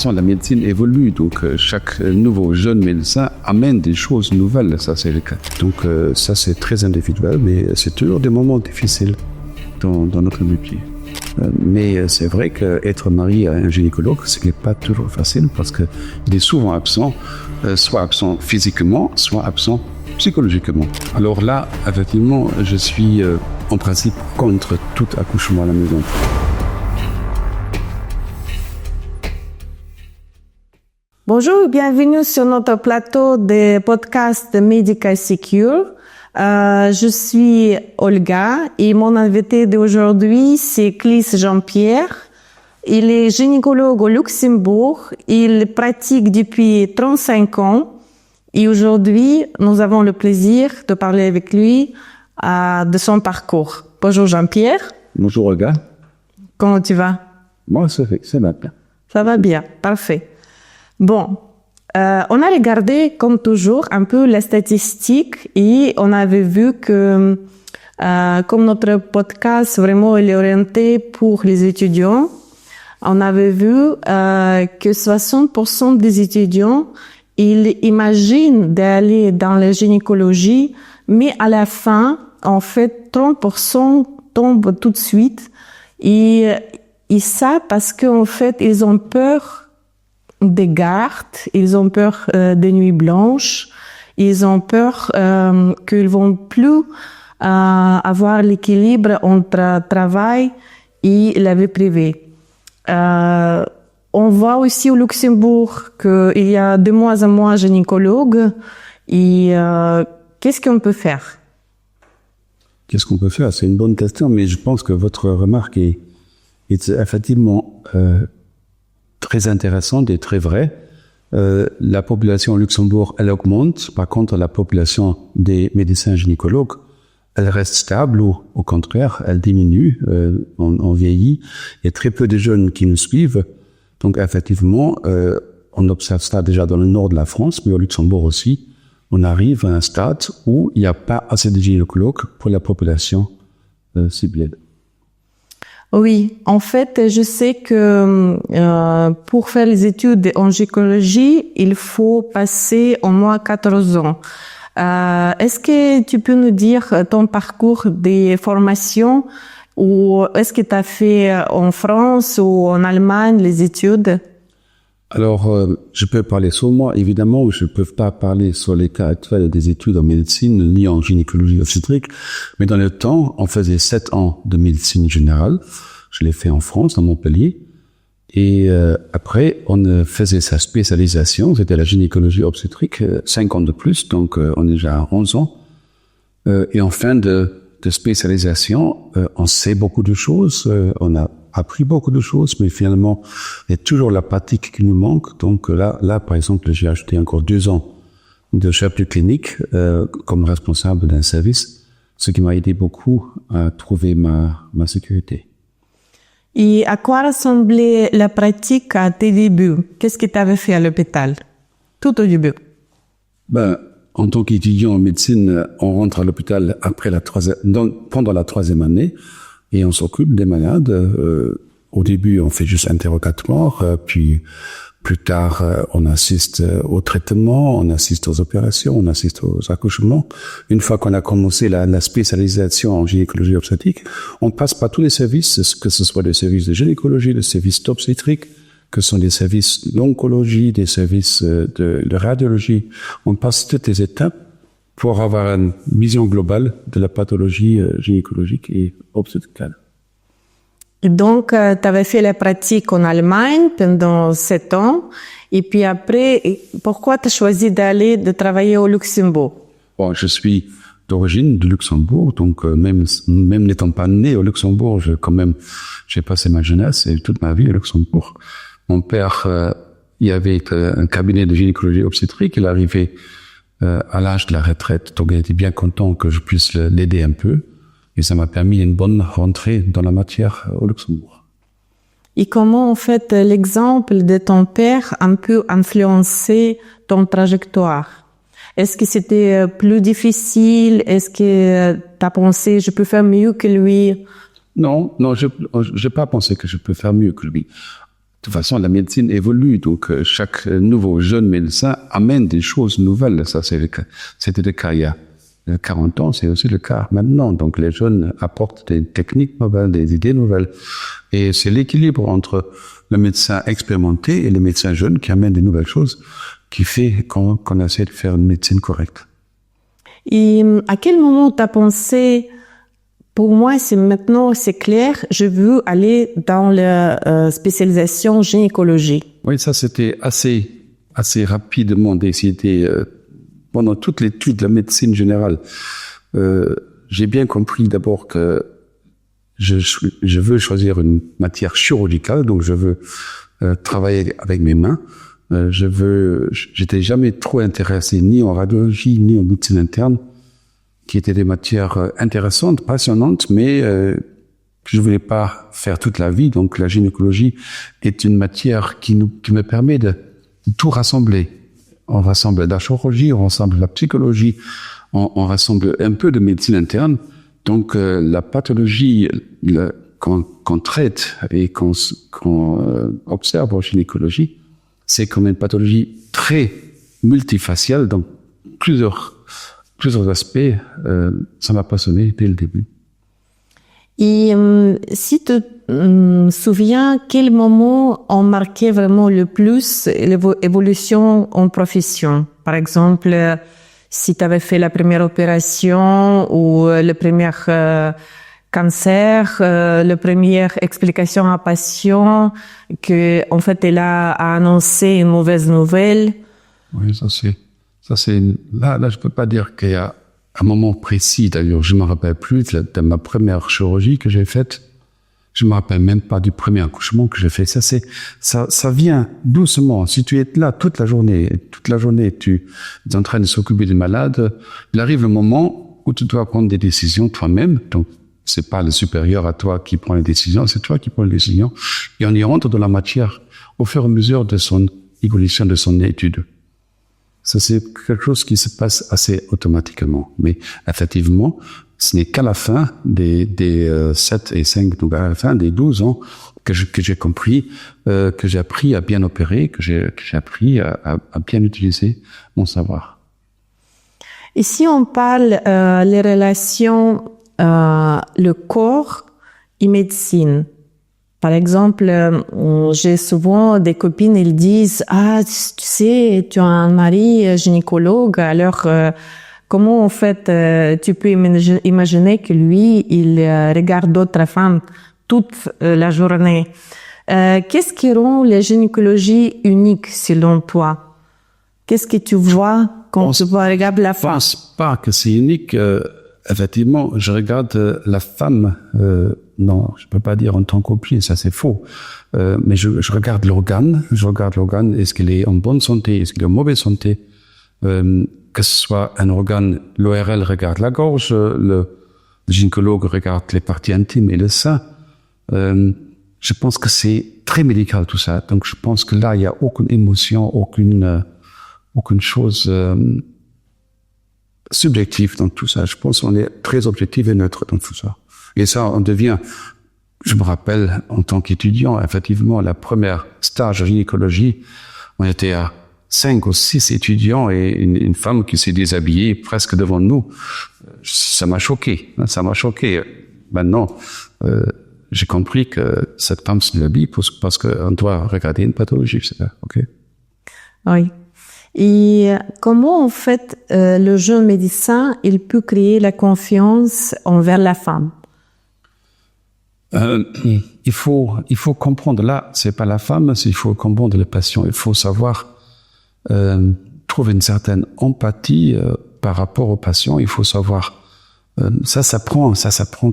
façon, la médecine évolue. Donc, chaque nouveau jeune médecin amène des choses nouvelles. Ça, c'est le cas. Donc, ça, c'est très individuel, mais c'est toujours des moments difficiles dans notre métier. Mais c'est vrai qu'être marié à un gynécologue, ce n'est pas toujours facile parce qu'il est souvent absent, soit absent physiquement, soit absent psychologiquement. Alors là, effectivement, je suis en principe contre tout accouchement à la maison. Bonjour, bienvenue sur notre plateau de podcast Medical Secure. Je suis Olga et mon invité d'aujourd'hui, c'est Clis Jean-Pierre. Il est gynécologue au Luxembourg. Il pratique depuis 35 ans. Et aujourd'hui, nous avons le plaisir de parler avec lui de son parcours. Bonjour Jean-Pierre. Bonjour Olga. Comment tu vas? Moi, ça va bien. Ça va bien, parfait. Bon, on a regardé, comme toujours, un peu les statistiques et on avait vu que, comme notre podcast vraiment il est orienté pour les étudiants, on avait vu que 60% des étudiants, ils imaginent d'aller dans la gynécologie, mais à la fin, en fait, 30% tombent tout de suite et ça parce qu'en fait, ils ont peur des gardes, ils ont peur des nuits blanches, ils ont peur qu'ils vont plus avoir l'équilibre entre travail et la vie privée. On voit aussi au Luxembourg qu'il y a de moins en moins de gynécologues et qu'est-ce qu'on peut faire? Qu'est-ce qu'on peut faire? C'est une bonne question, mais je pense que votre remarque est effectivement très intéressante et très vraie. La population au Luxembourg, elle augmente. Par contre, la population des médecins gynécologues, elle reste stable ou au contraire, elle diminue. On vieillit. Il y a très peu de jeunes qui nous suivent. Donc, effectivement, on observe ça déjà dans le nord de la France, mais au Luxembourg aussi. On arrive à un stade où il n'y a pas assez de gynécologues pour la population ciblée. Oui, en fait, je sais que pour faire les études en gynécologie, il faut passer au moins 14 ans. Est-ce que tu peux nous dire ton parcours des formations ou est-ce que tu as fait en France ou en Allemagne les études? Alors, je peux parler sur moi, évidemment, je ne peux pas parler sur les cas actuels des études en médecine ni en gynécologie obstétrique, mais dans le temps, on faisait 7 ans de médecine générale. Je l'ai fait en France, à Montpellier. Et après, on faisait sa spécialisation, c'était la gynécologie obstétrique, 5 ans de plus, donc on est déjà à 11 ans. Et en fin de spécialisation, on sait beaucoup de choses, on a appris beaucoup de choses, mais finalement, il y a toujours la pratique qui nous manque. Donc là, par exemple, j'ai ajouté encore 2 ans de chef de clinique comme responsable d'un service, ce qui m'a aidé beaucoup à trouver ma sécurité. Et à quoi ressemblait la pratique à tes débuts? Qu'est-ce que tu avais fait à l'hôpital, tout au début? En tant qu'étudiant en médecine, on rentre à l'hôpital pendant la 3e année. Et on s'occupe des malades. Au début, on fait juste interrogatoire, puis plus tard, on assiste au traitement, on assiste aux opérations, on assiste aux accouchements. Une fois qu'on a commencé la spécialisation en gynécologie obstétrique, on passe par tous les services, que ce soit des services de gynécologie, des services d'obstétrique, que ce sont des services d'oncologie, des services de radiologie. On passe toutes les étapes pour avoir une vision globale de la pathologie gynécologique et obstétricale. Et donc, tu avais fait la pratique en Allemagne pendant 7 ans. Et puis après, pourquoi tu as choisi de travailler au Luxembourg? Bon, je suis d'origine du Luxembourg, donc même n'étant pas né au Luxembourg, j'ai passé ma jeunesse et toute ma vie au Luxembourg. Mon père, il y avait un cabinet de gynécologie obstétrique, il arrivait à l'âge de la retraite. Donc, il était bien content que je puisse l'aider un peu. Et ça m'a permis une bonne rentrée dans la matière au Luxembourg. Et comment, en fait, l'exemple de ton père a un peu influencé ton trajectoire? Est-ce que c'était plus difficile? Est-ce que tu as pensé, je peux faire mieux que lui? Non, je n'ai pas pensé que je peux faire mieux que lui. toute façon, la médecine évolue, donc chaque nouveau jeune médecin amène des choses nouvelles. Ça, c'était le cas il y a 40 ans, c'est aussi le cas maintenant. Donc les jeunes apportent des techniques nouvelles, des idées nouvelles. Et c'est l'équilibre entre le médecin expérimenté et les médecins jeunes qui amènent des nouvelles choses qui fait qu'on essaie de faire une médecine correcte. Et à quel moment tu as pensé, pour moi, c'est clair, je veux aller dans la spécialisation gynécologie? Oui, ça c'était assez rapidement décidé. Pendant toute l'étude de la médecine générale, j'ai bien compris d'abord que je veux choisir une matière chirurgicale, donc je veux travailler avec mes mains. J'étais jamais trop intéressé ni en radiologie ni en médecine interne, qui étaient des matières intéressantes, passionnantes, mais je voulais pas faire toute la vie. Donc la gynécologie est une matière qui me permet de tout rassembler. On rassemble la chirurgie, on rassemble la psychologie, on rassemble un peu de médecine interne. Donc la pathologie qu'on traite et qu'on observe en gynécologie, c'est comme une pathologie très multifaciale, donc plusieurs aspects. Ça m'a passionné dès le début. Et si tu te souviens, quel moment ont marqué vraiment le plus l'évolution en profession? Par exemple, si tu avais fait la première opération ou le premier cancer, la première explication à un patient que, en fait, elle a annoncé une mauvaise nouvelle. Oui, là, je peux pas dire qu'il y a un moment précis. D'ailleurs, je me rappelle plus de ma première chirurgie que j'ai faite. Je me rappelle même pas du premier accouchement que j'ai fait. Ça vient doucement. Si tu es là toute la journée, tu es en train de s'occuper des malades, il arrive le moment où tu dois prendre des décisions toi-même. Donc, c'est pas le supérieur à toi qui prend les décisions, c'est toi qui prends les décisions. Et on y rentre dans la matière au fur et à mesure de son évolution, de son étude. Ça, c'est quelque chose qui se passe assez automatiquement. Mais effectivement, ce n'est qu'à la fin des 7 et 5, donc à la fin des 12 ans, que j'ai compris, que j'ai appris à bien opérer, que j'ai appris à bien utiliser mon savoir. Et si on parle les relations le corps et médecine. Par exemple, j'ai souvent des copines, elles disent « Ah, tu sais, tu as un mari gynécologue, alors comment en fait tu peux imaginer que lui, il regarde d'autres femmes toute la journée ?» Qu'est-ce qui rend la gynécologie unique selon toi? Qu'est-ce que tu vois quand tu regardes la femme? Je pense pas que c'est unique. Effectivement, je regarde la femme, non, je peux pas dire en tant qu'objet, ça c'est faux. Mais je regarde l'organe, est-ce qu'il est en bonne santé, est-ce qu'il est en mauvaise santé, que ce soit un organe, l'ORL regarde la gorge, le gynécologue regarde les parties intimes et le sein. Je pense que c'est très médical tout ça. Donc je pense que là, il y a aucune émotion, aucune chose subjective dans tout ça. Je pense qu'on est très objectif et neutre dans tout ça. Et ça, on devient, je me rappelle, en tant qu'étudiant, effectivement, la première stage en gynécologie, on était à 5 ou 6 étudiants et une femme qui s'est déshabillée presque devant nous. Ça m'a choqué. Maintenant, j'ai compris que cette femme se déshabille parce qu'on doit regarder une pathologie, c'est ça, ok? Oui. Et comment, en fait, le jeune médecin, il peut créer la confiance envers la femme? Il faut comprendre, là, c'est pas la femme, il faut comprendre le patient. Il faut savoir trouver une certaine empathie par rapport au patient. Il faut savoir, ça s'apprend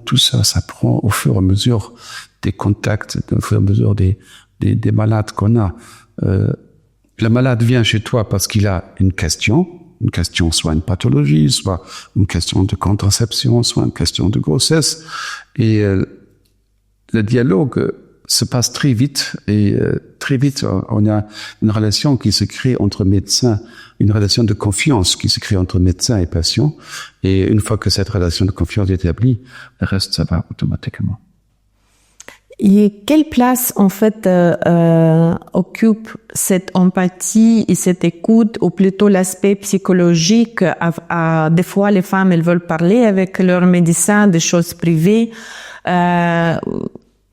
tout ça s'apprend au fur et à mesure des contacts, au fur et à mesure des malades qu'on a. Le malade vient chez toi parce qu'il a une question, soit une pathologie, soit une question de contraception, soit une question de grossesse. Et le dialogue se passe très vite. Et très vite, on a une relation qui se crée entre médecins, une relation de confiance qui se crée entre médecin et patient. Et une fois que cette relation de confiance est établie, le reste, ça va automatiquement. Et quelle place, en fait, occupe cette empathie et cette écoute, ou plutôt l'aspect psychologique? Des fois, les femmes, elles veulent parler avec leur médecin des choses privées,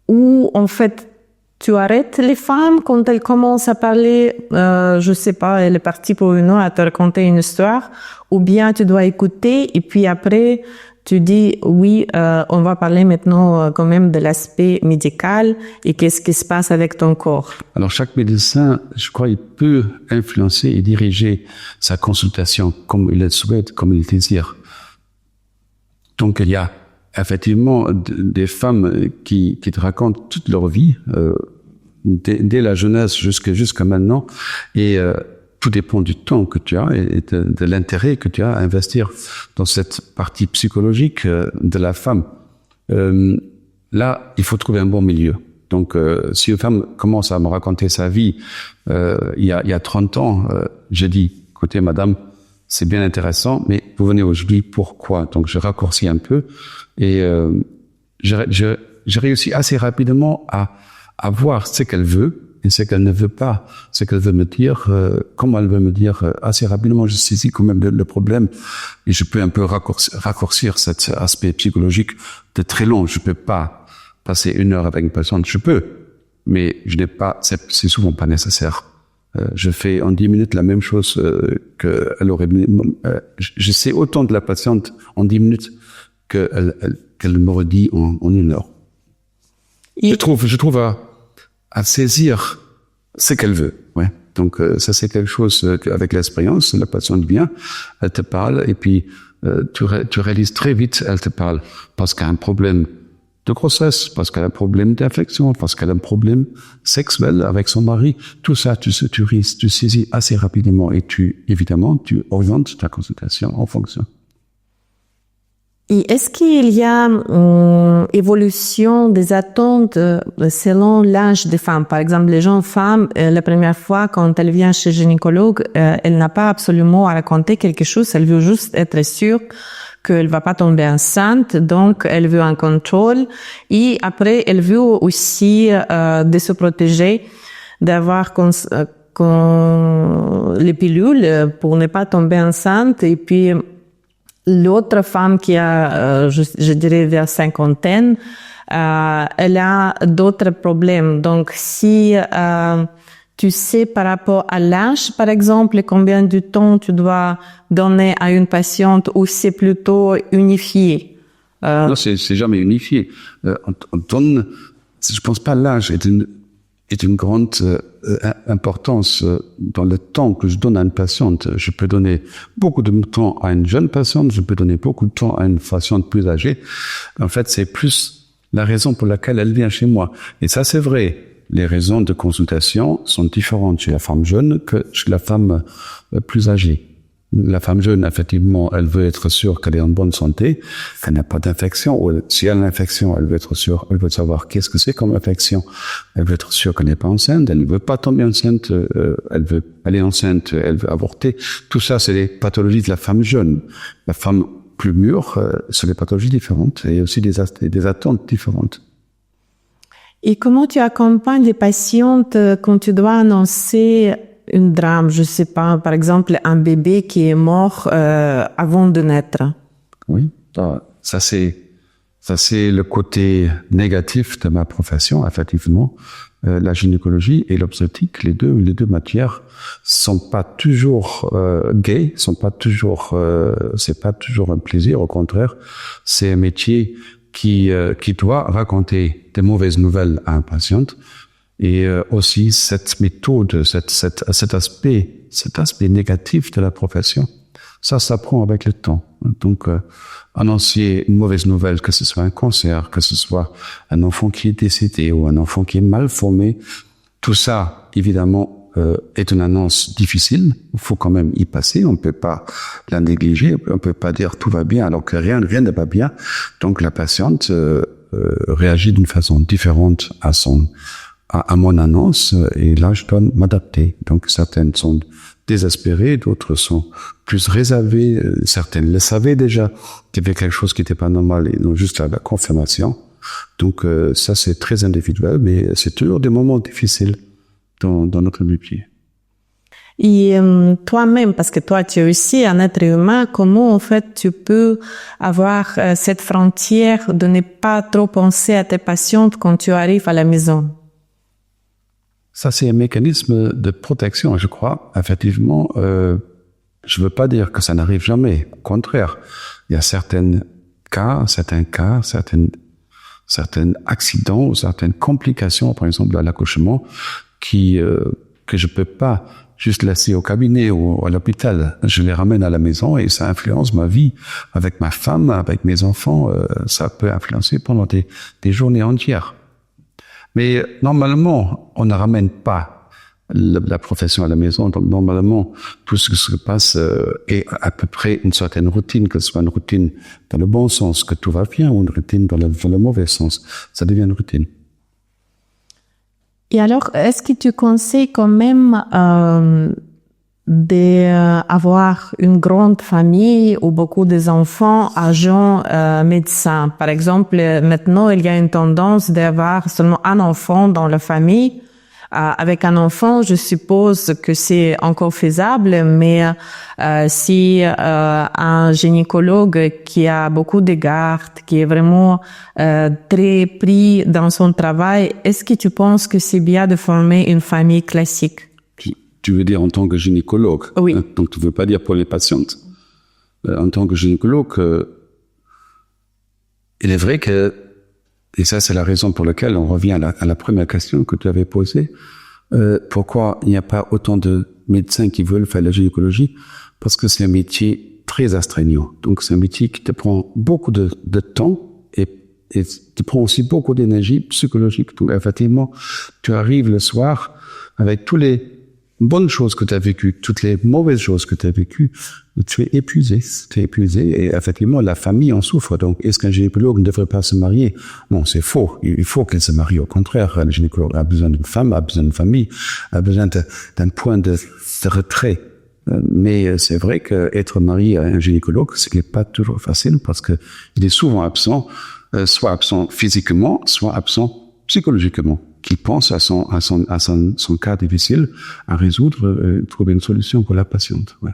ou, en fait, tu arrêtes les femmes quand elles commencent à parler, je sais pas, elle est partie pour une heure à te raconter une histoire, ou bien tu dois écouter, et puis après, tu dis, oui, on va parler maintenant quand même de l'aspect médical et qu'est-ce qui se passe avec ton corps. Alors, chaque médecin, je crois, il peut influencer et diriger sa consultation comme il le souhaite, comme il le désire. Donc, il y a effectivement des femmes qui te racontent toute leur vie, dès la jeunesse jusqu'à maintenant, et tout dépend du temps que tu as et de l'intérêt que tu as à investir dans cette partie psychologique de la femme. Là, il faut trouver un bon milieu. Donc, si une femme commence à me raconter sa vie il y a 30 ans, je dis, écoutez, madame, c'est bien intéressant, mais vous venez aujourd'hui, pourquoi? Donc, je raccourcis un peu et j'ai réussi assez rapidement à voir ce qu'elle veut et ce qu'elle ne veut pas, ce qu'elle veut me dire, comment elle veut me dire. Assez rapidement, je saisis quand même le problème et je peux un peu raccourcir cet aspect psychologique de très long. Je peux pas passer 1 heure avec une patiente. Je peux, mais je n'ai pas, c'est souvent pas nécessaire. Je fais en 10 minutes la même chose qu'elle aurait. Je sais autant de la patiente en 10 minutes qu'elle m'aurait dit en 1 heure. Je trouve à saisir ce qu'elle veut. Ouais. Donc ça c'est quelque chose avec l'expérience. La patiente vient, elle te parle et puis tu réalises très vite, elle te parle parce qu'elle a un problème de grossesse, parce qu'elle a un problème d'infection, parce qu'elle a un problème sexuel avec son mari. Tout ça, tu saisis assez rapidement et tu orientes ta consultation en fonction. Et est-ce qu'il y a une évolution des attentes selon l'âge des femmes? Par exemple, les jeunes femmes, la première fois quand elle vient chez le gynécologue, elle n'a pas absolument à raconter quelque chose, elle veut juste être sûre qu'elle va pas tomber enceinte, donc elle veut un contrôle. Et après, elle veut aussi de se protéger, d'avoir les pilules pour ne pas tomber enceinte. Et puis l'autre femme qui a, je dirais vers cinquantaine, elle a d'autres problèmes. Donc si tu sais par rapport à l'âge, par exemple, combien de temps tu dois donner à une patiente, ou c'est plutôt unifié? Non, c'est jamais unifié. On donne, je pense pas l'âge est une grande importance dans le temps que je donne à une patiente. Je peux donner beaucoup de temps à une jeune patiente, je peux donner beaucoup de temps à une patiente plus âgée. En fait, c'est plus la raison pour laquelle elle vient chez moi. Et ça, c'est vrai. Les raisons de consultation sont différentes chez la femme jeune que chez la femme plus âgée. La femme jeune, effectivement, elle veut être sûre qu'elle est en bonne santé, qu'elle n'a pas d'infection, ou si elle a une infection, elle veut être sûre, elle veut savoir qu'est-ce que c'est comme infection. Elle veut être sûre qu'elle n'est pas enceinte, elle ne veut pas tomber enceinte, elle est enceinte, elle veut avorter. Tout ça, c'est les pathologies de la femme jeune. La femme plus mûre, c'est des pathologies différentes et aussi des attentes différentes. Et comment tu accompagnes les patientes quand tu dois annoncer une drame, je sais pas, par exemple un bébé qui est mort avant de naître? Oui, ça c'est le côté négatif de ma profession, effectivement. La gynécologie et l'obstétrique, les deux matières sont pas toujours gaies, c'est pas toujours un plaisir, au contraire, c'est un métier qui doit raconter des mauvaises nouvelles à un patient. Et aussi cette méthode, cet aspect négatif de la profession, ça s'apprend avec le temps. Donc annoncer une mauvaise nouvelle, que ce soit un cancer, que ce soit un enfant qui est décédé ou un enfant qui est mal formé, tout ça évidemment est une annonce difficile. Il faut quand même y passer. On peut pas la négliger. On peut pas dire tout va bien alors que rien ne va bien. Donc la patiente réagit d'une façon différente à mon annonce, et là, je dois m'adapter. Donc, certaines sont désespérées, d'autres sont plus réservées, certaines le savaient déjà qu'il y avait quelque chose qui n'était pas normal et non juste à la confirmation. Donc ça, c'est très individuel, mais c'est toujours des moments difficiles dans notre métier. Et toi-même, parce que toi, tu es aussi un être humain, comment en fait tu peux avoir cette frontière de ne pas trop penser à tes patientes quand tu arrives à la maison? Ça, c'est un mécanisme de protection, je crois. Effectivement, je veux pas dire que ça n'arrive jamais. Au contraire, il y a certains cas, certains accidents, certaines complications, par exemple à l'accouchement, que je peux pas juste laisser au cabinet ou à l'hôpital. Je les ramène à la maison et ça influence ma vie avec ma femme, avec mes enfants. Ça peut influencer pendant des journées entières. Mais normalement, on ne ramène pas la profession à la maison. Donc normalement, tout ce qui se passe est à peu près une certaine routine, que ce soit une routine dans le bon sens, que tout va bien, ou une routine dans le mauvais sens. Ça devient une routine. Et alors, est-ce que tu conseilles quand même d'avoir une grande famille ou beaucoup d'enfants agents médecins? Par exemple, maintenant, il y a une tendance d'avoir seulement un enfant dans la famille. Avec un enfant, je suppose que c'est encore faisable, mais si un gynécologue qui a beaucoup de garde, qui est vraiment très pris dans son travail, est-ce que tu penses que c'est bien de former une famille classique? Tu veux dire en tant que gynécologue? Oui. Donc tu veux pas dire pour les patientes. En tant que gynécologue, il est vrai que, et ça c'est la raison pour laquelle on revient à la première question que tu avais posée, pourquoi il n'y a pas autant de médecins qui veulent faire la gynécologie? Parce que c'est un métier très astreignant. Donc c'est un métier qui te prend beaucoup de temps et te prend aussi beaucoup d'énergie psychologique. Donc effectivement, tu arrives le soir avec tous les bonnes choses que tu as vécues, toutes les mauvaises choses que tu as vécues, tu es épuisé. Et effectivement, la famille en souffre. Donc, est-ce qu'un gynécologue ne devrait pas se marier? Non, c'est faux. Il faut qu'elle se marie. Au contraire, le gynécologue a besoin d'une femme, a besoin d'une famille, a besoin d'un point de retrait. Mais c'est vrai qu'être marié à un gynécologue, ce n'est pas toujours facile parce que il est souvent absent, soit absent physiquement, soit absent psychologiquement, qui pense à son cas difficile, à résoudre, trouver une solution pour la patiente. Ouais.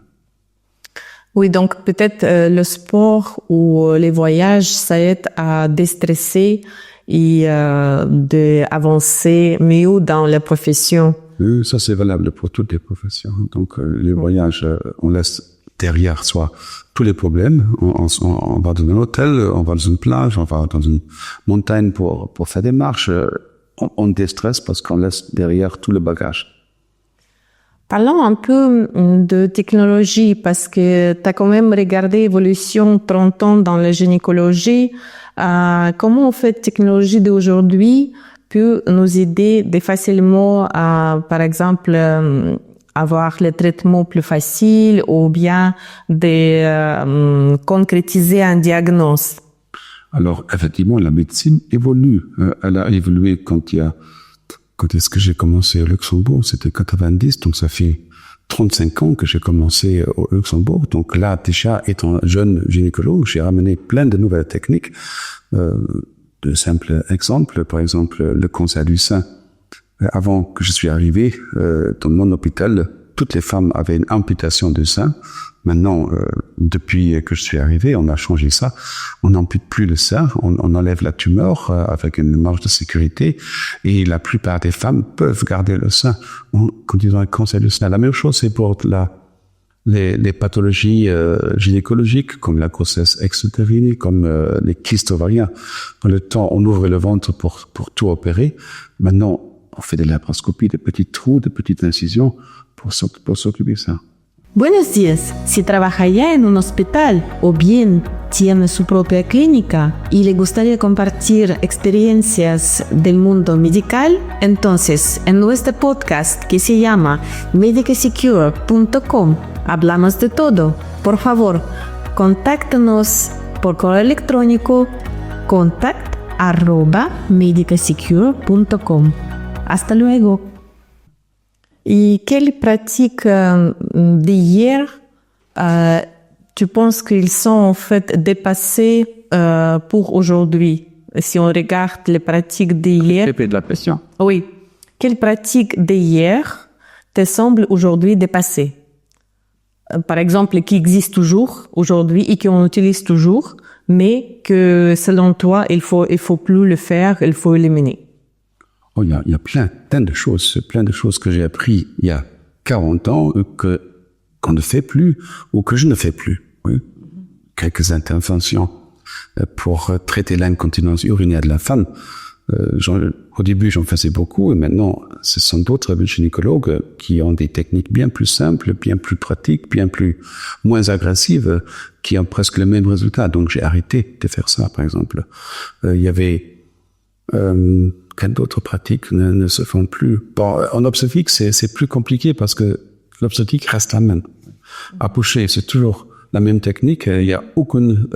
Oui, donc peut-être le sport ou les voyages, ça aide à déstresser et d'avancer mieux dans la profession. Ça, c'est valable pour toutes les professions. Donc, les voyages, on laisse derrière soi tous les problèmes. On va dans un hôtel, on va dans une plage, on va dans une montagne pour faire des marches. On déstresse parce qu'on laisse derrière tout le bagage. Parlons un peu de technologie parce que tu as quand même regardé l'évolution 30 ans dans la gynécologie. Comment en fait la technologie d'aujourd'hui peut nous aider de facilement à, par exemple, avoir les traitements plus faciles ou bien de concrétiser un diagnostic? Alors, effectivement, la médecine évolue. Elle a évolué quand est-ce que j'ai commencé au Luxembourg? C'était 90, donc ça fait 35 ans que j'ai commencé au Luxembourg. Donc là, déjà, étant jeune gynécologue, j'ai ramené plein de nouvelles techniques. De simples exemples, par exemple, le cancer du sein. Avant que je suis arrivé dans mon hôpital, toutes les femmes avaient une amputation du sein. Maintenant, depuis que je suis arrivé, on a changé ça. On n'ampute plus le sein, on enlève la tumeur avec une marge de sécurité et la plupart des femmes peuvent garder le sein quand ils ont un cancer du sein. La même chose, c'est pour les pathologies gynécologiques comme la grossesse extra-utérine, comme les kystes ovariens. Dans le temps, on ouvre le ventre pour tout opérer. Maintenant, on fait de la laparoscopie, de petits trous, de petites incisions pour s'occuper de ça. Buenos días. Si trabaja ya en un hospital o bien tiene su propia clínica y le gustaría compartir experiencias del mundo medical, entonces en nuestro podcast que se llama medicasecure.com hablamos de todo. Por favor, contáctanos por correo electrónico contact@medicasecure.com. Hasta luego. Et quelles pratiques d'hier tu penses qu'ils sont en fait dépassées pour aujourd'hui? si on regarde les pratiques d'hier. Épée de la pression. Oui. Quelles pratiques d'hier te semblent aujourd'hui dépassées? Par exemple, qui existent toujours aujourd'hui et qu'on utilise toujours, mais que selon toi, il faut plus le faire, il faut éliminer. Oh, il y a plein de choses que j'ai appris il y a 40 ans qu'on ne fait plus ou que je ne fais plus. Oui. Quelques interventions pour traiter l'incontinence urinaire de la femme. Au début, j'en faisais beaucoup et maintenant, ce sont d'autres gynécologues qui ont des techniques bien plus simples, bien plus pratiques, moins agressives, qui ont presque le même résultat. Donc, j'ai arrêté de faire ça, par exemple. Il y avait quelles d'autres pratiques ne se font plus. Bon, en obstétrique, c'est plus compliqué parce que l'obstétrique reste la même. Accoucher, c'est toujours la même technique. Il n'y a aucune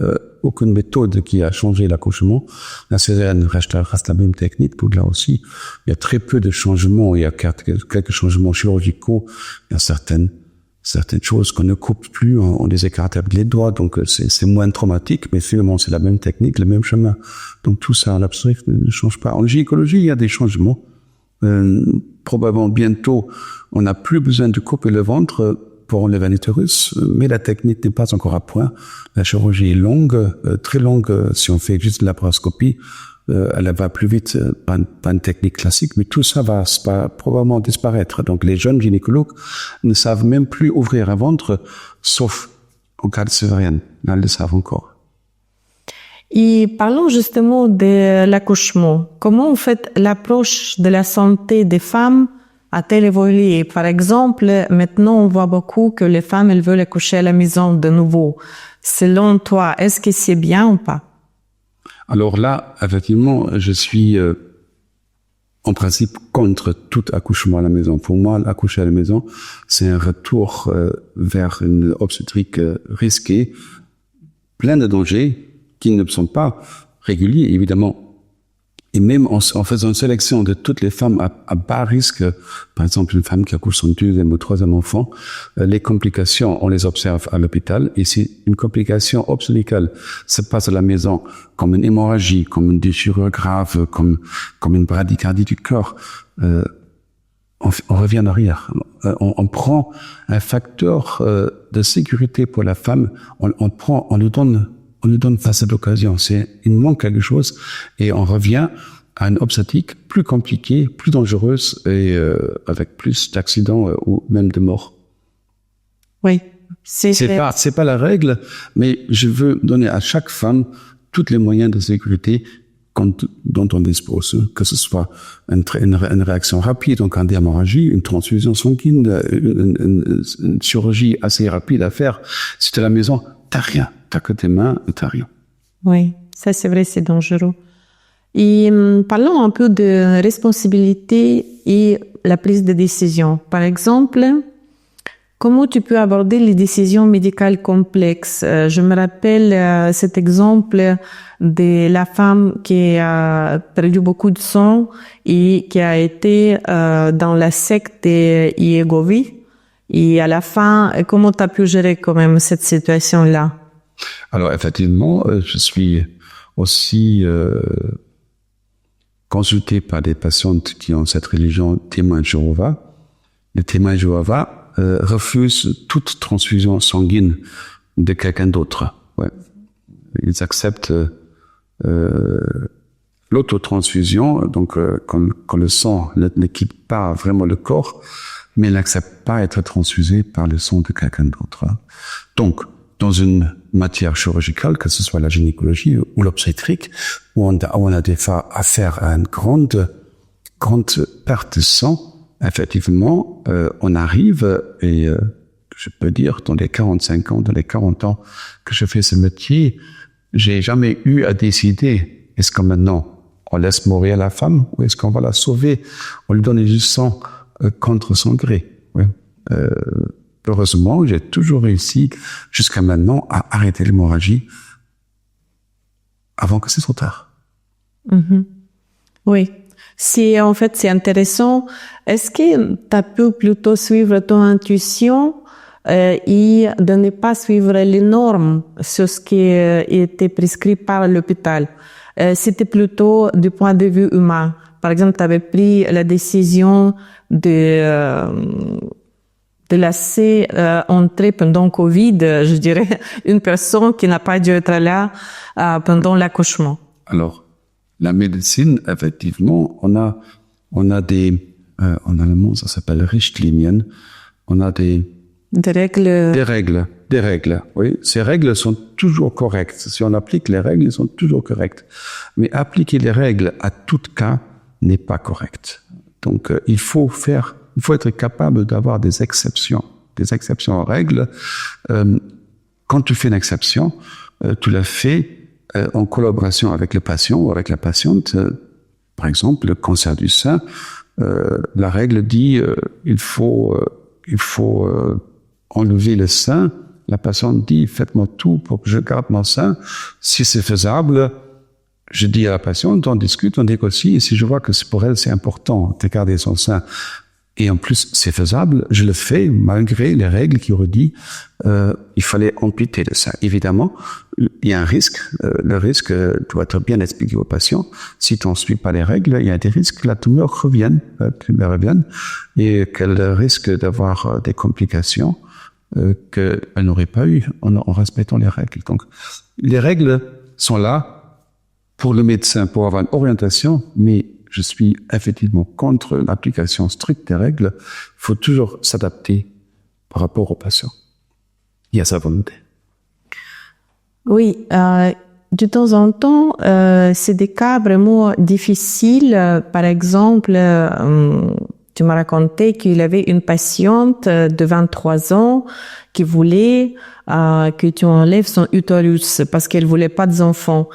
méthode qui a changé l'accouchement. La césarienne reste la même technique. Pour là aussi, il y a très peu de changements. Il y a quelques changements chirurgicaux. Il y a certaines choses qu'on ne coupe plus. On les écarte avec les doigts. Donc, c'est moins traumatique. Mais finalement, c'est la même technique, le même chemin. Donc, tout ça, en obstétrique ne change pas. En gynécologie, il y a des changements. Probablement, bientôt, on n'a plus besoin de couper le ventre pour enlever un utérus, mais la technique n'est pas encore à point. La chirurgie est longue, très longue. Si on fait juste de la laparoscopie, elle va plus vite, pas une technique classique, mais tout ça va probablement disparaître. Donc les jeunes gynécologues ne savent même plus ouvrir un ventre, sauf en cas de césarienne. Là, ils le savent encore. Et parlons justement de l'accouchement. Comment en fait l'approche de la santé des femmes a-t-elle évolué? Par exemple, maintenant, on voit beaucoup que les femmes, elles veulent accoucher à la maison de nouveau. Selon toi, est-ce que c'est bien ou pas? Alors là, effectivement, je suis en principe contre tout accouchement à la maison. Pour moi, l'accoucher à la maison, c'est un retour vers une obstétrique risquée, plein de dangers qui ne sont pas réguliers, évidemment. Et même en faisant une sélection de toutes les femmes à bas risque, par exemple une femme qui accouche son deuxième ou troisième enfant, les complications, on les observe à l'hôpital. Et si une complication obstétricale se passe à la maison, comme une hémorragie, comme une déchirure grave, comme une bradycardie du cœur, on revient en arrière. On prend un facteur de sécurité pour la femme, on lui donne face à l'occasion. Il manque quelque chose et on revient à une obstétrique plus compliquée, plus dangereuse et avec plus d'accidents ou même de morts. Oui. C'est pas la règle, mais je veux donner à chaque femme tous les moyens de sécurité dont on dispose, que ce soit une réaction rapide en cas d'hémorragie, une transfusion sanguine, une chirurgie assez rapide à faire. Si tu es à la maison, t'as rien. T'as que tes mains, t'as rien. Oui, ça c'est vrai, c'est dangereux. Et parlons un peu de responsabilité et la prise de décision. Par exemple, comment tu peux aborder les décisions médicales complexes? Je me rappelle cet exemple de la femme qui a perdu beaucoup de sang et qui a été dans la secte des Iégovis. Et à la fin, comment tu as pu gérer quand même cette situation-là? Alors effectivement, je suis aussi consulté par des patientes qui ont cette religion témoin de Jéhovah. Les témoins de Jéhovah refusent toute transfusion sanguine de quelqu'un d'autre. Ouais. Ils acceptent l'autotransfusion, donc quand le sang ne quitte pas vraiment le corps, mais ils n'acceptent pas être transfusés par le sang de quelqu'un d'autre. Donc, dans une matière chirurgicale, que ce soit la gynécologie ou l'obstétrique, où on a des fois affaire à une grande perte de sang, effectivement, on arrive, et je peux dire, dans les 45 ans, dans les 40 ans que je fais ce métier, j'ai jamais eu à décider, est-ce que maintenant on laisse mourir la femme ou est-ce qu'on va la sauver, on lui donne du sang contre son gré. Ouais. Heureusement, j'ai toujours réussi jusqu'à maintenant à arrêter l'hémorragie avant que c'est trop tard. Mm-hmm. Oui. C'est intéressant. Est-ce que tu as pu plutôt suivre ton intuition et de ne pas suivre les normes sur ce qui était prescrit par l'hôpital? c'était plutôt du point de vue humain. Par exemple, tu avais pris la décision de laisser entrer pendant Covid, je dirais, une personne qui n'a pas dû être là pendant l'accouchement. Alors, la médecine, effectivement, on a des, en allemand, ça s'appelle Richtlinien. On a des règles, oui. Ces règles sont toujours correctes. Si on applique les règles, elles sont toujours correctes. Mais appliquer les règles à tout cas n'est pas correct. Donc, il faut être capable d'avoir des exceptions aux règles. Quand tu fais une exception, tu la fais en collaboration avec le patient ou avec la patiente. Par exemple, le cancer du sein, la règle dit il faut enlever le sein. La patiente dit faites-moi tout pour que je garde mon sein. Si c'est faisable, je dis à la patiente, on discute, on négocie, et si je vois que pour elle c'est important de garder son sein, et en plus c'est faisable, je le fais malgré les règles qui auraient dit il fallait amputer le sein. Évidemment, il y a un risque, le risque doit être bien expliqué au patient. Si tu ne suis pas les règles, il y a des risques que la tumeur revienne, et qu'elle risque d'avoir des complications qu'elle n'aurait pas eu en respectant les règles. Donc, les règles sont là pour le médecin, pour avoir une orientation, mais je suis effectivement contre l'application stricte des règles. Il faut toujours s'adapter par rapport au patient et à sa volonté. Oui, de temps en temps, c'est des cas vraiment difficiles. Par exemple, tu m'as raconté qu'il avait une patiente de 23 ans qui voulait que tu enlèves son utérus parce qu'elle voulait pas d'enfants.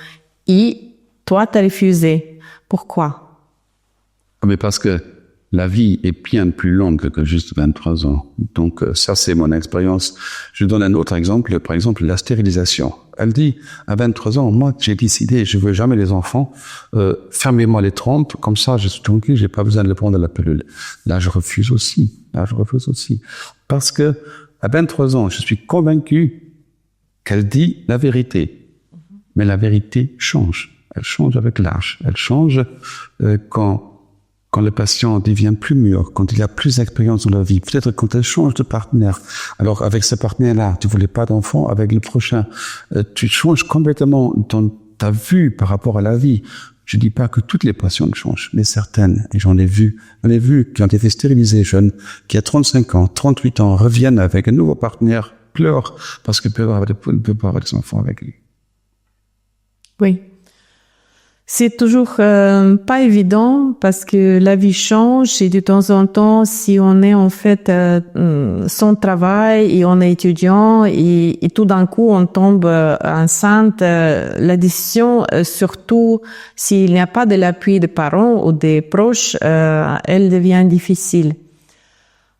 Et toi, tu as refusé. Pourquoi? Mais parce que la vie est bien plus longue que juste 23 ans. Donc ça, c'est mon expérience. Je donne un autre exemple, par exemple la stérilisation. Elle dit, à 23 ans, moi, j'ai décidé, je veux jamais les enfants, fermez-moi les trompes, comme ça, je suis tranquille, j'ai pas besoin de le prendre la pilule. Là, je refuse aussi. Parce que, à 23 ans, je suis convaincu qu'elle dit la vérité. Mais la vérité change. Elle change avec l'âge. Elle change quand le patient devient plus mûr, quand il a plus d'expérience dans la vie, peut-être quand elle change de partenaire. Alors, avec ce partenaire-là, tu voulais pas d'enfant, avec le prochain, tu changes complètement ta vue par rapport à la vie. Je dis pas que toutes les patientes changent, mais certaines, et j'en ai vu qui ont été stérilisées jeunes, qui à 35 ans, 38 ans, reviennent avec un nouveau partenaire, pleurent, parce qu'ils ne peuvent pas avoir des enfants avec lui. Oui. C'est toujours pas évident parce que la vie change et de temps en temps, si on est en fait sans travail et on est étudiant et tout d'un coup on tombe enceinte, la décision, surtout s'il n'y a pas de l'appui des parents ou des proches, elle devient difficile.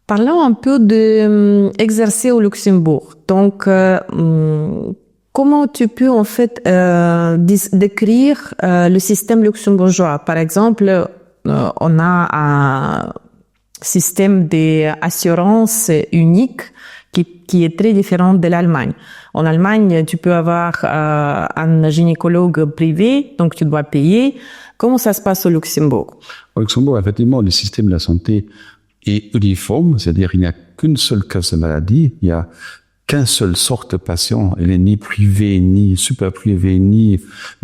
Parlons un peu de exercer au Luxembourg. Donc, comment tu peux en fait décrire le système luxembourgeois? Par exemple, on a un système d'assurance unique qui est très différent de l'Allemagne. En Allemagne, tu peux avoir un gynécologue privé, donc tu dois payer. Comment ça se passe au Luxembourg? Au Luxembourg, effectivement, le système de la santé est uniforme, c'est-à-dire il n'y a qu'une seule cause de maladie, il y a qu'un seul sorte de patient, elle n'est ni privée, ni super privée, ni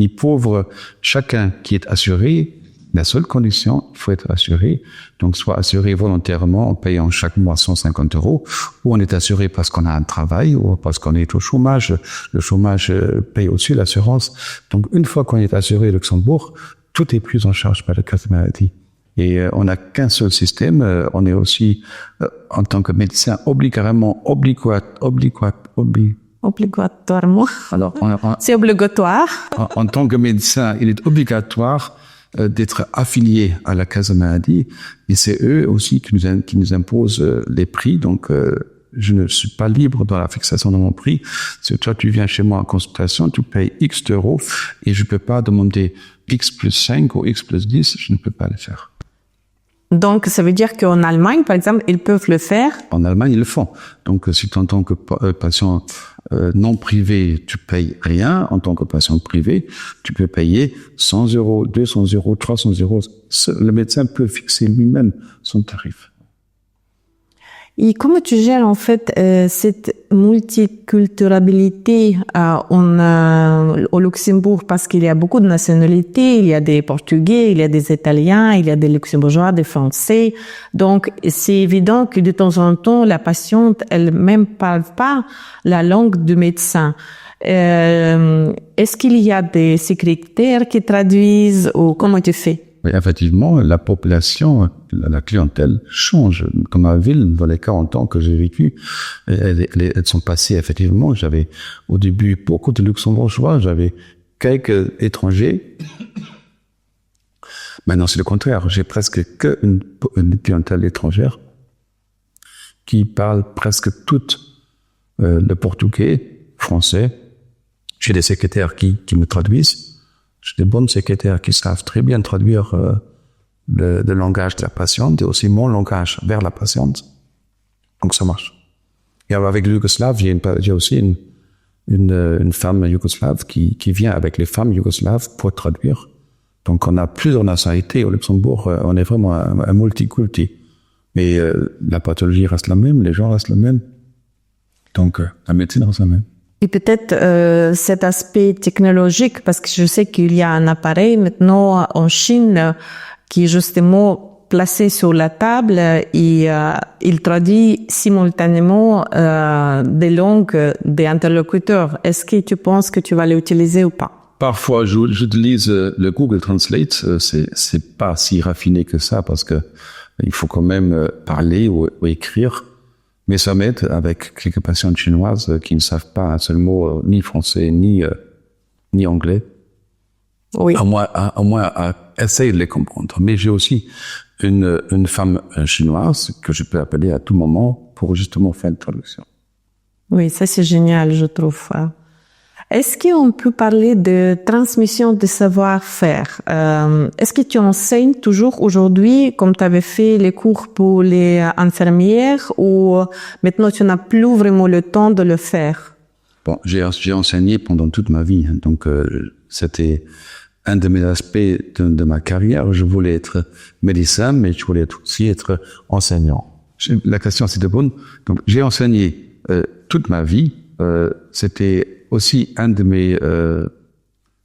pauvre. Chacun qui est assuré, la seule condition, il faut être assuré. Donc, soit assuré volontairement en payant chaque mois 150 €, ou on est assuré parce qu'on a un travail, ou parce qu'on est au chômage. Le chômage paye aussi l'assurance. Donc, une fois qu'on est assuré au Luxembourg, tout est pris en charge par la caisse maladie. Et on n'a qu'un seul système. On est aussi, en tant que médecin, obligatoirement. Alors, c'est obligatoire. En tant que médecin, il est obligatoire d'être affilié à la caisse maladie. Et c'est eux aussi qui nous imposent les prix. Donc, je ne suis pas libre dans la fixation de mon prix. Si toi, tu viens chez moi en consultation, tu payes X € et je peux pas demander X plus 5 ou X plus 10. Je ne peux pas le faire. Donc, ça veut dire qu'en Allemagne, par exemple, ils peuvent le faire. En Allemagne, ils le font. Donc, si en tant que patient non privé, tu payes rien, en tant que patient privé, tu peux payer 100 €, 200 €, 300 €. Le médecin peut fixer lui-même son tarif. Et comment tu gères en fait cette multiculturalité au Luxembourg, parce qu'il y a beaucoup de nationalités, il y a des Portugais, il y a des Italiens, il y a des Luxembourgeois, des Français. Donc c'est évident que de temps en temps la patiente elle-même parle pas la langue du médecin. Est-ce qu'il y a des secrétaires qui traduisent ou comment tu fais? Oui, effectivement, la population, la clientèle change. Comme ma ville, dans les 40 ans que j'ai vécu, elles sont passées effectivement. J'avais au début beaucoup de luxembourgeois, j'avais quelques étrangers. Maintenant, c'est le contraire. J'ai presque une clientèle étrangère qui parle presque toute le portugais, français. J'ai des secrétaires qui me traduisent. J'ai des bonnes secrétaires qui savent très bien traduire le langage de la patiente et aussi mon langage vers la patiente. Donc ça marche. Et avec le yougoslave, j'ai aussi une femme yougoslave qui vient avec les femmes yougoslaves pour traduire. Donc on a plusieurs nationalités au Luxembourg. On est vraiment un multiculti. Mais la pathologie reste la même, les gens restent les mêmes. Donc la médecine reste la même. Et peut-être cet aspect technologique, parce que je sais qu'il y a un appareil maintenant en Chine qui est justement placé sur la table et il traduit simultanément des langues des interlocuteurs. Est-ce que tu penses que tu vas l'utiliser ou pas? Parfois, j'utilise le Google Translate. C'est pas si raffiné que ça parce que il faut quand même parler ou écrire. Mais ça m'aide avec quelques patientes chinoises qui ne savent pas un seul mot, ni français, ni anglais. Oui. À moins à essayer de les comprendre. Mais j'ai aussi une femme chinoise que je peux appeler à tout moment pour justement faire une traduction. Oui, ça c'est génial, je trouve. Est-ce qu'on peut parler de transmission de savoir-faire? Est-ce que tu enseignes toujours aujourd'hui, comme tu avais fait les cours pour les infirmières, ou maintenant tu n'as plus vraiment le temps de le faire? Bon, j'ai enseigné pendant toute ma vie, donc c'était un de mes aspects de ma carrière. Je voulais être médecin, mais je voulais aussi être enseignant. La question c'était bonne. Donc j'ai enseigné toute ma vie. C'était aussi un de mes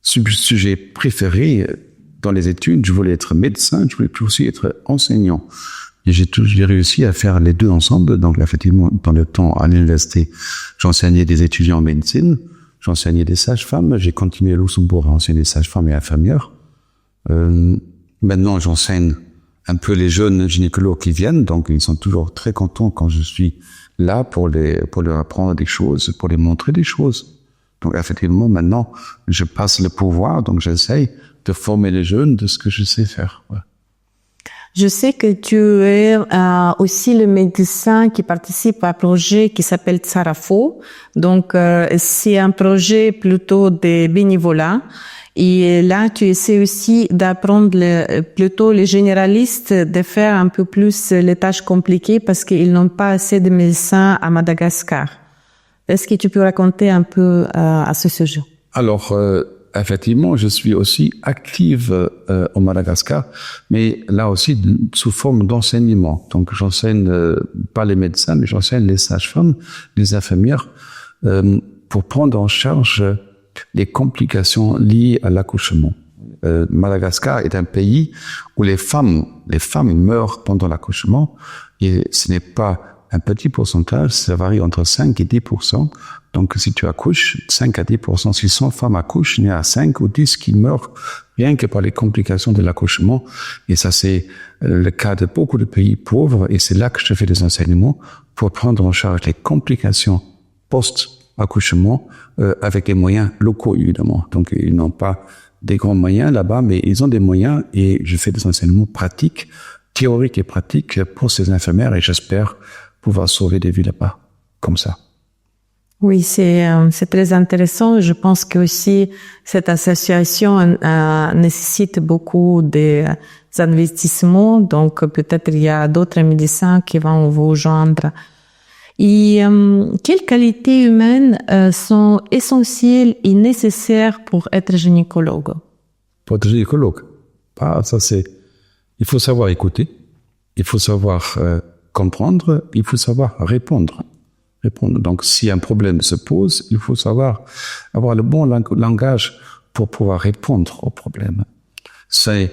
sujets préférés dans les études. Je voulais être médecin, je voulais aussi être enseignant. Et j'ai réussi à faire les deux ensemble. Donc, effectivement, dans le temps, à l'université, j'enseignais des étudiants en médecine, j'enseignais des sages-femmes, j'ai continué à Luxembourg à enseigner des sages-femmes et infirmières. Maintenant, j'enseigne un peu les jeunes gynécologues qui viennent, donc ils sont toujours très contents quand je suis là pour leur apprendre des choses, pour les montrer des choses. Donc, effectivement, maintenant, je passe le pouvoir, donc j'essaye de former les jeunes de ce que je sais faire. Ouais. Je sais que tu es aussi le médecin qui participe à un projet qui s'appelle Tsarafo. Donc, c'est un projet plutôt de bénévolat. Et là, tu essaies aussi d'apprendre plutôt les généralistes de faire un peu plus les tâches compliquées parce qu'ils n'ont pas assez de médecins à Madagascar. Est-ce que tu peux raconter un peu à ce sujet? Alors, effectivement, je suis aussi active au Madagascar, mais là aussi sous forme d'enseignement. Donc, j'enseigne pas les médecins, mais j'enseigne les sages-femmes, les infirmières, pour prendre en charge les complications liées à l'accouchement. Madagascar est un pays où les femmes meurent pendant l'accouchement, et ce n'est pas un petit pourcentage, ça varie entre 5 et 10%. Donc, si tu accouches, 5 à 10%, si 100 femmes accouchent, il y a 5 ou 10 qui meurent rien que par les complications de l'accouchement. Et ça, c'est le cas de beaucoup de pays pauvres. Et c'est là que je fais des enseignements pour prendre en charge les complications post-accouchement avec des moyens locaux, évidemment. Donc, ils n'ont pas des grands moyens là-bas, mais ils ont des moyens et je fais des enseignements pratiques, théoriques et pratiques pour ces infirmières et j'espère pouvoir sauver des vies là-bas, comme ça. Oui, c'est très intéressant. Je pense que aussi cette association nécessite beaucoup de investissements. Donc, peut-être il y a d'autres médecins qui vont vous joindre. Et quelles qualités humaines sont essentielles et nécessaires pour être gynécologue? Pour être gynécologue, il faut savoir écouter, il faut savoir comprendre, il faut savoir répondre. Donc, si un problème se pose, il faut savoir avoir le bon langage pour pouvoir répondre au problème. C'est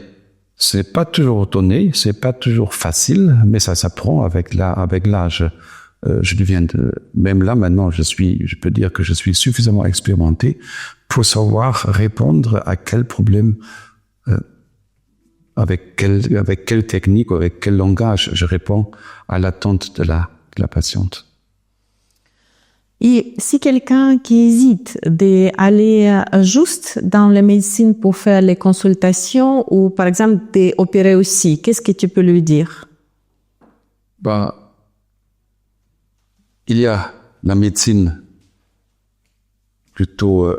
pas toujours donné, c'est pas toujours facile, mais ça s'apprend avec l'âge. Même là maintenant, je peux dire que je suis suffisamment expérimenté pour savoir répondre à quel problème, avec quelle technique, avec quel langage je réponds à l'attente de la patiente. Et si quelqu'un qui hésite d'aller juste dans la médecine pour faire les consultations ou par exemple d'opérer aussi, qu'est-ce que tu peux lui dire? Il y a la médecine plutôt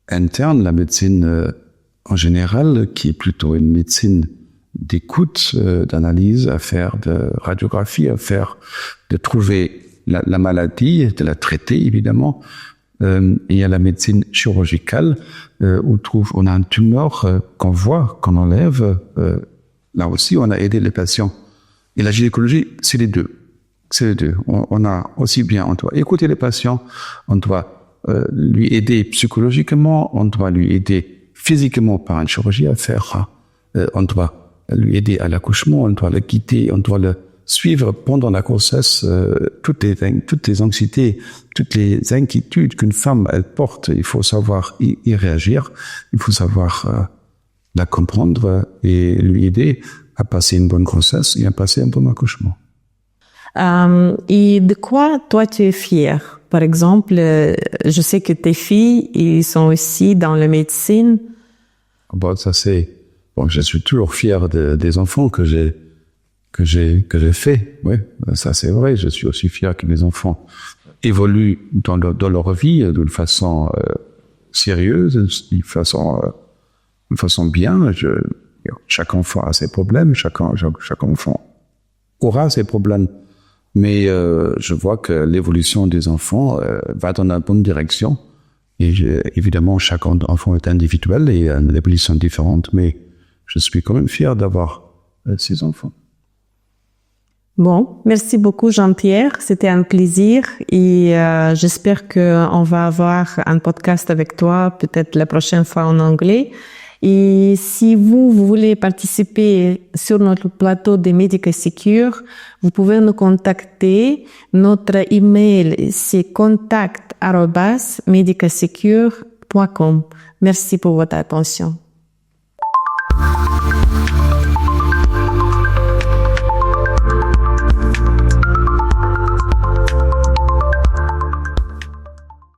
interne, la médecine en général, qui est plutôt une médecine d'écoute, d'analyse, à faire de radiographie, de trouver la maladie, de la traiter évidemment. Il y a la médecine chirurgicale où on a une tumeur qu'on voit, qu'on enlève. Là aussi, on a aidé les patients. Et la gynécologie, c'est les deux. On a aussi bien, on doit écouter les patients, on doit lui aider psychologiquement, on doit lui aider physiquement par une chirurgie à faire, on doit lui aider à l'accouchement, on doit le guider, on doit le suivre pendant la grossesse, toutes les anxiétés, toutes les inquiétudes qu'une femme elle porte, il faut savoir y réagir, il faut savoir la comprendre et lui aider à passer une bonne grossesse et à passer un bon accouchement. Et de quoi toi tu es fier? Par exemple, je sais que tes filles, ils sont aussi dans la médecine. Je suis toujours fier des enfants que j'ai fait. Oui, ça c'est vrai. Je suis aussi fier que mes enfants évoluent dans leur vie d'une façon sérieuse, d'une façon bien. Chaque enfant a ses problèmes, chaque enfant aura ses problèmes. Mais je vois que l'évolution des enfants va dans la bonne direction. Et évidemment, chaque enfant est individuel et a une évolution différente. Mais je suis quand même fier d'avoir ces enfants. Bon, merci beaucoup Jean-Pierre, c'était un plaisir et j'espère qu'on va avoir un podcast avec toi peut-être la prochaine fois en anglais. Et si vous voulez participer sur notre plateau de Medica Secure, vous pouvez nous contacter. Notre email c'est contact@medicasecure.com. Merci pour votre attention.